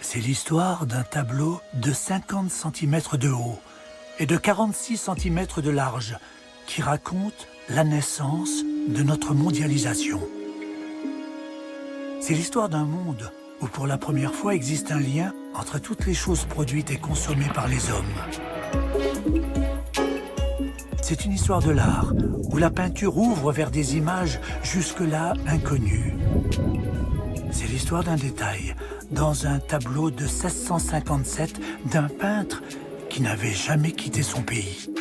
C'est l'histoire d'un tableau de 50 cm de haut et de 46 cm de large qui raconte la naissance de notre mondialisation. C'est l'histoire d'un monde où pour la première fois existe un lien entre toutes les choses produites et consommées par les hommes. C'est une histoire de l'art où la peinture ouvre vers des images jusque-là inconnues. C'est l'histoire d'un détail dans un tableau de 1657 d'un peintre qui n'avait jamais quitté son pays.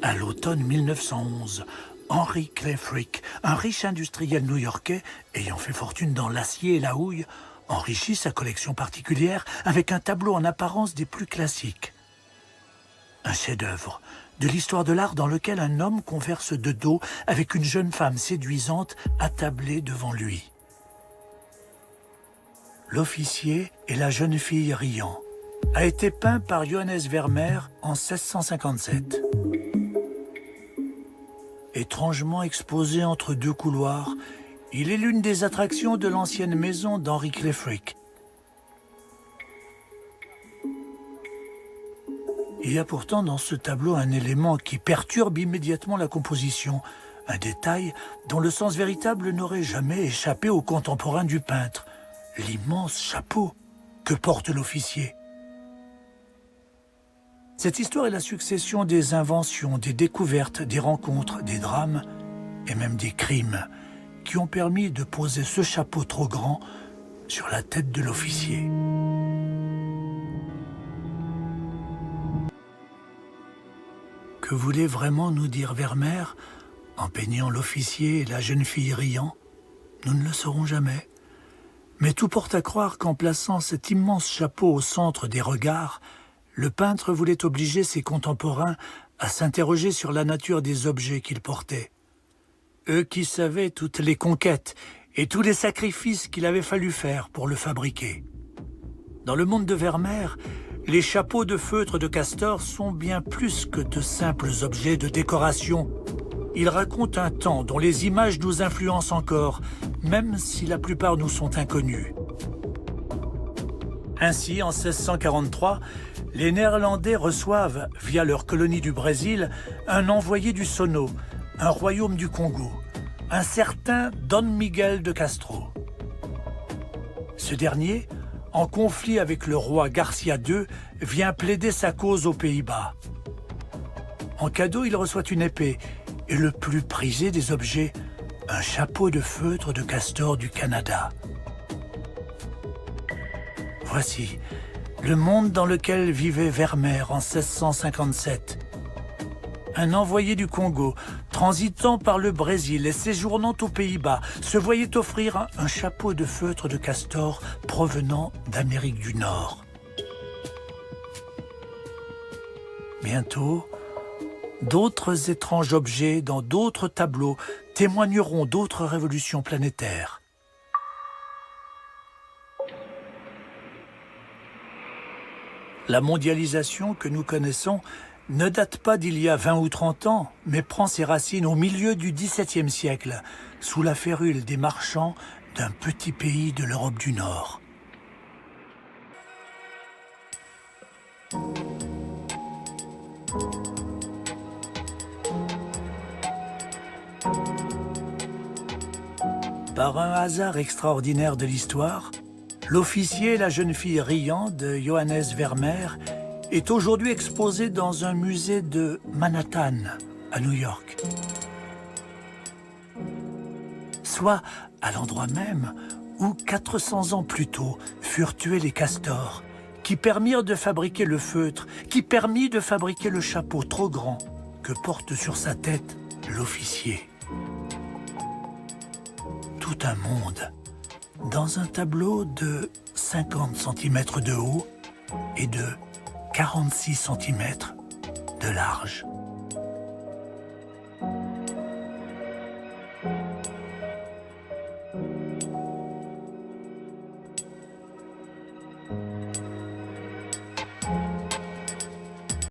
À l'automne 1911, Henry Clay Frick, un riche industriel new-yorkais ayant fait fortune dans l'acier et la houille, enrichit sa collection particulière avec un tableau en apparence des plus classiques. Un chef-d'œuvre de l'histoire de l'art dans lequel un homme converse de dos avec une jeune femme séduisante attablée devant lui. L'officier et la jeune fille riant a été peint par Johannes Vermeer en 1657. Étrangement exposé entre deux couloirs, il est l'une des attractions de l'ancienne maison d'Henry Clay Frick. Il y a pourtant dans ce tableau un élément qui perturbe immédiatement la composition, un détail dont le sens véritable n'aurait jamais échappé aux contemporains du peintre, l'immense chapeau que porte l'officier. Cette histoire est la succession des inventions, des découvertes, des rencontres, des drames et même des crimes qui ont permis de poser ce chapeau trop grand sur la tête de l'officier. Que voulait vraiment nous dire Vermeer en peignant l'officier et la jeune fille riant? Nous ne le saurons jamais. Mais tout porte à croire qu'en plaçant cet immense chapeau au centre des regards, le peintre voulait obliger ses contemporains à s'interroger sur la nature des objets qu'il portait. Eux qui savaient toutes les conquêtes et tous les sacrifices qu'il avait fallu faire pour le fabriquer. Dans le monde de Vermeer, les chapeaux de feutre de castor sont bien plus que de simples objets de décoration. Ils racontent un temps dont les images nous influencent encore, même si la plupart nous sont inconnues. Ainsi, en 1643, les Néerlandais reçoivent, via leur colonie du Brésil, un envoyé du Sono, un royaume du Congo, un certain Don Miguel de Castro. Ce dernier, en conflit avec le roi Garcia II, vient plaider sa cause aux Pays-Bas. En cadeau, il reçoit une épée et le plus prisé des objets, un chapeau de feutre de castor du Canada. Voici le monde dans lequel vivait Vermeer en 1657. Un envoyé du Congo, transitant par le Brésil et séjournant aux Pays-Bas, se voyait offrir un chapeau de feutre de castor provenant d'Amérique du Nord. Bientôt, d'autres étranges objets dans d'autres tableaux témoigneront d'autres révolutions planétaires. La mondialisation que nous connaissons ne date pas d'il y a 20 ou 30 ans, mais prend ses racines au milieu du XVIIe siècle, sous la férule des marchands d'un petit pays de l'Europe du Nord. Par un hasard extraordinaire de l'histoire, l'officier et la jeune fille riant de Johannes Vermeer est aujourd'hui exposé dans un musée de Manhattan, à New York. Soit à l'endroit même où 400 ans plus tôt furent tués les castors, qui permirent de fabriquer le feutre, qui permit de fabriquer le chapeau trop grand que porte sur sa tête l'officier. Tout un monde dans un tableau de 50 cm de haut et de 46 cm de large.